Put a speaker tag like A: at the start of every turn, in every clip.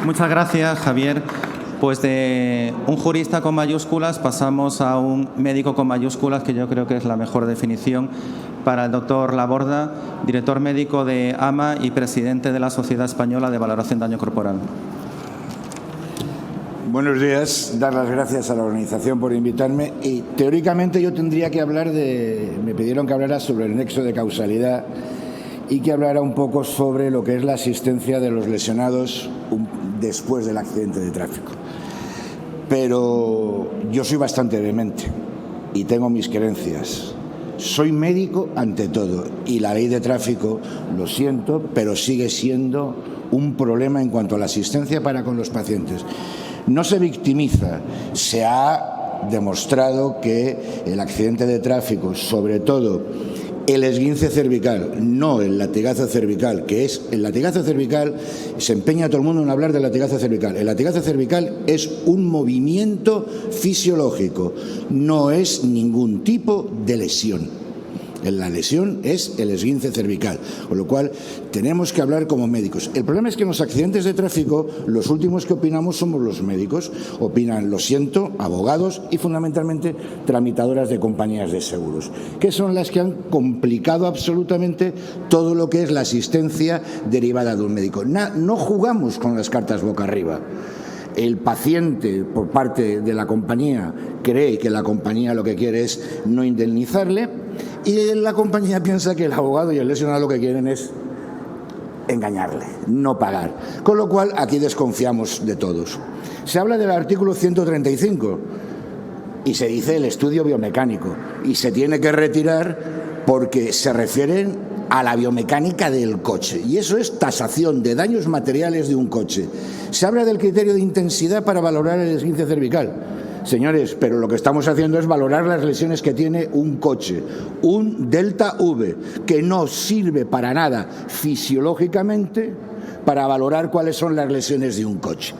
A: Muchas gracias, Javier. Pues de un jurista con mayúsculas pasamos a un médico con mayúsculas, que yo creo que es la mejor definición, para el doctor Laborda, director médico de AMA y presidente de la Sociedad Española de Valoración de Daño Corporal.
B: Buenos días, dar las gracias a la organización por invitarme. Y teóricamente yo tendría que hablar me pidieron que hablara sobre el nexo de causalidad y que hablara un poco sobre lo que es la asistencia de los lesionados después del accidente de tráfico. Pero yo soy bastante vehemente y tengo mis creencias. Soy médico ante todo y la ley de tráfico, lo siento, pero sigue siendo un problema en cuanto a la asistencia para con los pacientes. No se victimiza, se ha demostrado que el accidente de tráfico, sobre todo el esguince cervical, no el latigazo cervical, que es el latigazo cervical, se empeña todo el mundo en hablar del latigazo cervical. El latigazo cervical es un movimiento fisiológico, no es ningún tipo de lesión. La lesión es el esguince cervical, con lo cual tenemos que hablar como médicos. El problema es que en los accidentes de tráfico los últimos que opinamos somos los médicos. Opinan, lo siento, abogados y fundamentalmente tramitadoras de compañías de seguros, que son las que han complicado absolutamente todo lo que es la asistencia derivada de un médico. No jugamos con las cartas boca arriba. El paciente, por parte de la compañía, cree que la compañía lo que quiere es no indemnizarle y la compañía piensa que el abogado y el lesionado lo que quieren es engañarle, no pagar. Con lo cual, aquí desconfiamos de todos. Se habla del artículo 135 y se dice el estudio biomecánico y se tiene que retirar porque se refieren a la biomecánica del coche, y eso es tasación de daños materiales de un coche. Se habla del criterio de intensidad para valorar el esguince cervical. Señores, pero lo que estamos haciendo es valorar las lesiones que tiene un coche, un Delta V, que no sirve para nada fisiológicamente para valorar cuáles son las lesiones de un coche.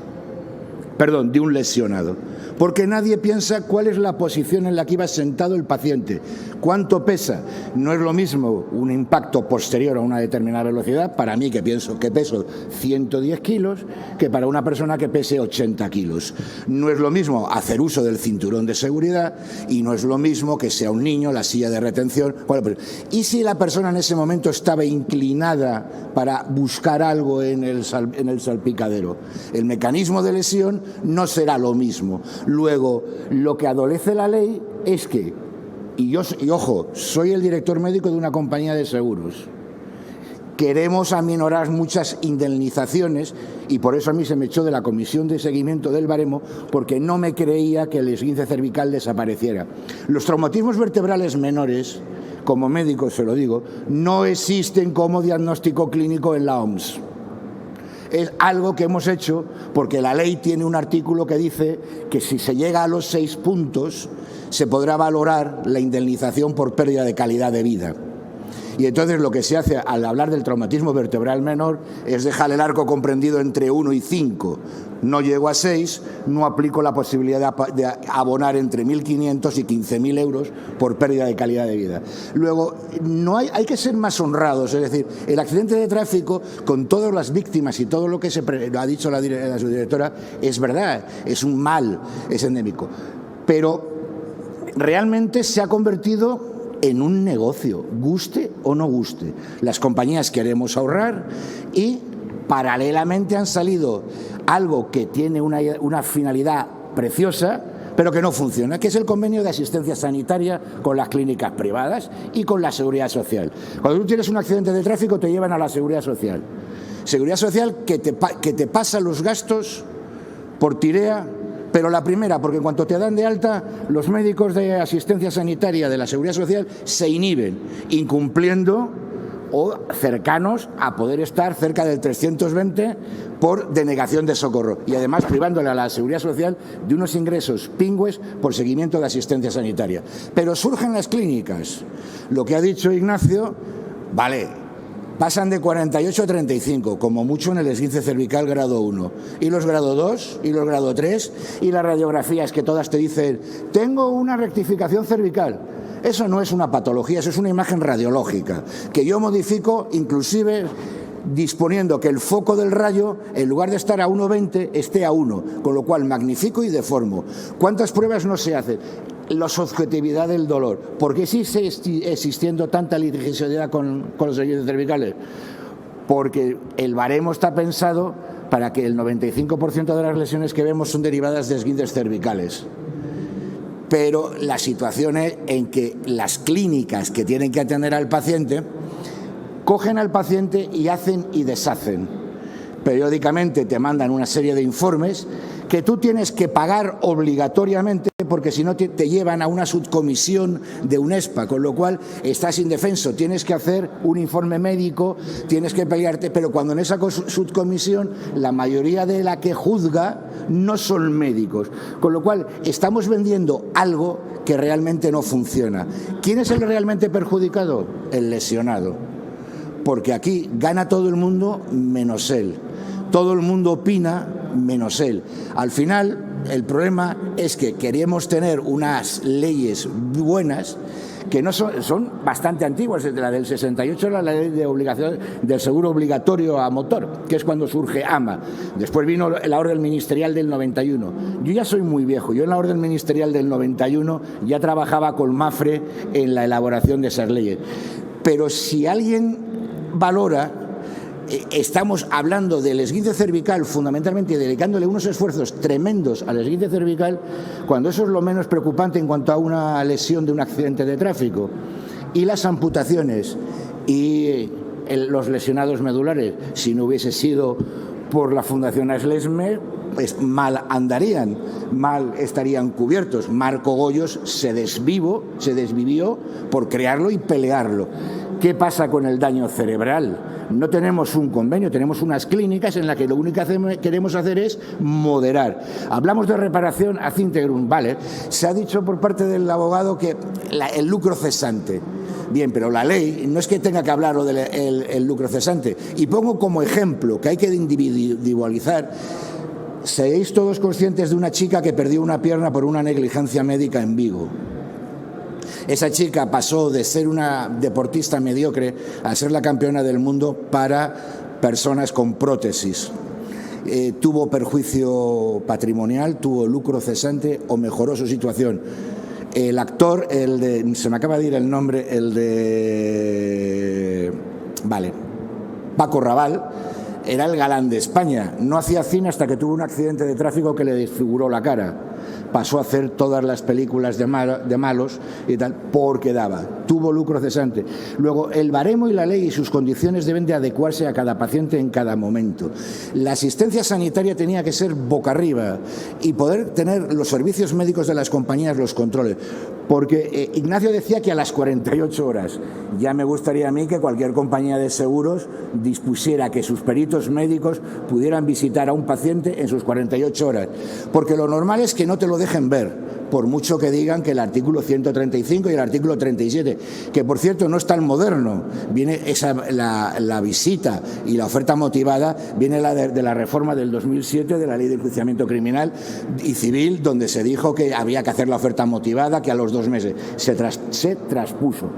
B: Perdón, de un lesionado. Porque nadie piensa cuál es la posición en la que iba sentado el paciente, cuánto pesa. No es lo mismo un impacto posterior a una determinada velocidad, para mí que pienso que peso 110 kilos, que para una persona que pese 80 kilos. No es lo mismo hacer uso del cinturón de seguridad y no es lo mismo que sea un niño, la silla de retención. Bueno, pero, ¿y si la persona en ese momento estaba inclinada para buscar algo en el salpicadero? El mecanismo de lesión no será lo mismo. Luego, lo que adolece la ley es que, y ojo, soy el director médico de una compañía de seguros, queremos aminorar muchas indemnizaciones y por eso a mí se me echó de la comisión de seguimiento del baremo, porque no me creía que el esguince cervical desapareciera. Los traumatismos vertebrales menores, como médico se lo digo, no existen como diagnóstico clínico en la OMS. Es algo que hemos hecho porque la ley tiene un artículo que dice que si se llega a los 6 puntos se podrá valorar la indemnización por pérdida de calidad de vida. Y entonces lo que se hace al hablar del traumatismo vertebral menor es dejar el arco comprendido entre 1 y 5. No llego a 6, no aplico la posibilidad de abonar entre 1.500 y 15.000 euros por pérdida de calidad de vida. Luego, hay que ser más honrados, es decir, el accidente de tráfico, con todas las víctimas y todo lo que ha dicho la subdirectora, es verdad, es un mal, es endémico. Pero realmente se ha convertido en un negocio, guste o no guste. Las compañías queremos ahorrar y paralelamente han salido algo que tiene una finalidad preciosa, pero que no funciona, que es el convenio de asistencia sanitaria con las clínicas privadas y con la Seguridad Social. Cuando tú tienes un accidente de tráfico te llevan a la Seguridad Social. Seguridad Social que te pasa los gastos por TIREA, pero la primera, porque en cuanto te dan de alta, los médicos de asistencia sanitaria de la Seguridad Social se inhiben, incumpliendo o cercanos a poder estar cerca del 320 por denegación de socorro y además privándole a la Seguridad Social de unos ingresos pingües por seguimiento de asistencia sanitaria. Pero surgen las clínicas. Lo que ha dicho Ignacio, vale, pasan de 48 a 35, como mucho en el esguince cervical grado 1. Y los grado 2, y los grado 3, y las radiografías que todas te dicen, tengo una rectificación cervical. Eso no es una patología, eso es una imagen radiológica, que yo modifico inclusive disponiendo que el foco del rayo, en lugar de estar a 1,20, esté a 1, con lo cual magnifico y deformo. ¿Cuántas pruebas no se hacen? La subjetividad del dolor. ¿Por qué sigue existiendo tanta litigiosidad con los esguinces cervicales? Porque el baremo está pensado para que el 95% de las lesiones que vemos son derivadas de esguinces cervicales. Pero la situación es en que las clínicas que tienen que atender al paciente cogen al paciente y hacen y deshacen. Periódicamente te mandan una serie de informes que tú tienes que pagar obligatoriamente porque si no te llevan a una subcomisión de UNESPA, con lo cual estás indefenso. Tienes que hacer un informe médico, tienes que pelearte, pero cuando en esa subcomisión la mayoría de la que juzga no son médicos. Con lo cual estamos vendiendo algo que realmente no funciona. ¿Quién es el realmente perjudicado? El lesionado. Porque aquí gana todo el mundo menos él. Todo el mundo opina menos él. Al final, el problema es que queremos tener unas leyes buenas que no son bastante antiguas. La del 68 era la ley de obligación del seguro obligatorio a motor, que es cuando surge AMA. Después vino la orden ministerial del 91. Yo ya soy muy viejo. Yo en la orden ministerial del 91 ya trabajaba con Mafre en la elaboración de esas leyes. Pero si alguien valora, estamos hablando del esguince cervical fundamentalmente y dedicándole unos esfuerzos tremendos al esguince cervical, cuando eso es lo menos preocupante en cuanto a una lesión de un accidente de tráfico. Y las amputaciones y los lesionados medulares, si no hubiese sido por la Fundación Aslesme, pues mal andarían, mal estarían cubiertos. Marco Goyos se desvivió por crearlo y pelearlo. ¿Qué pasa con el daño cerebral? No tenemos un convenio, tenemos unas clínicas en las que lo único que queremos hacer es moderar. Hablamos de reparación ad integrum, vale. Se ha dicho por parte del abogado que el lucro cesante. Bien, pero la ley no es que tenga que hablar del lucro cesante. Y pongo como ejemplo que hay que individualizar. ¿Seréis todos conscientes de una chica que perdió una pierna por una negligencia médica en Vigo? Esa chica pasó de ser una deportista mediocre a ser la campeona del mundo para personas con prótesis. Tuvo perjuicio patrimonial, tuvo lucro cesante o mejoró su situación. El actor, se me acaba de ir el nombre, Paco Raval, era el galán de España. No hacía cine hasta que tuvo un accidente de tráfico que le desfiguró la cara. Pasó a hacer todas las películas de malos y tal, porque tuvo lucro cesante. Luego, el baremo y la ley y sus condiciones deben de adecuarse a cada paciente en cada momento. La asistencia sanitaria tenía que ser boca arriba y poder tener los servicios médicos de las compañías, los controles. Porque Ignacio decía que a las 48 horas. Ya me gustaría a mí que cualquier compañía de seguros dispusiera que sus peritos médicos pudieran visitar a un paciente en sus 48 horas. Porque lo normal es que no te lo dejen ver, por mucho que digan que el artículo 135 y el artículo 37, que por cierto no es tan moderno, viene la visita y la oferta motivada, viene de la reforma del 2007 de la Ley de Enjuiciamiento Criminal y Civil, donde se dijo que había que hacer la oferta motivada, que a los 2 meses se traspuso.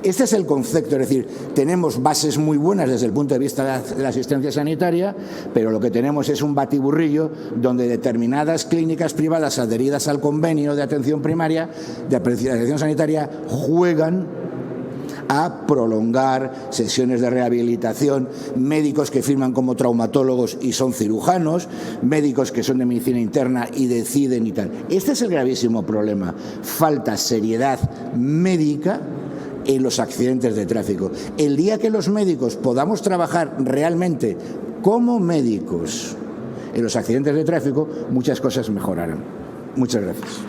B: Este es el concepto, es decir, tenemos bases muy buenas desde el punto de vista de la asistencia sanitaria, pero lo que tenemos es un batiburrillo donde determinadas clínicas privadas adheridas al convenio de atención primaria, de atención sanitaria, juegan a prolongar sesiones de rehabilitación, médicos que firman como traumatólogos y son cirujanos, médicos que son de medicina interna y deciden y tal. Este es el gravísimo problema. Falta seriedad médica en los accidentes de tráfico. El día que los médicos podamos trabajar realmente como médicos en los accidentes de tráfico, muchas cosas mejorarán. Muchas gracias.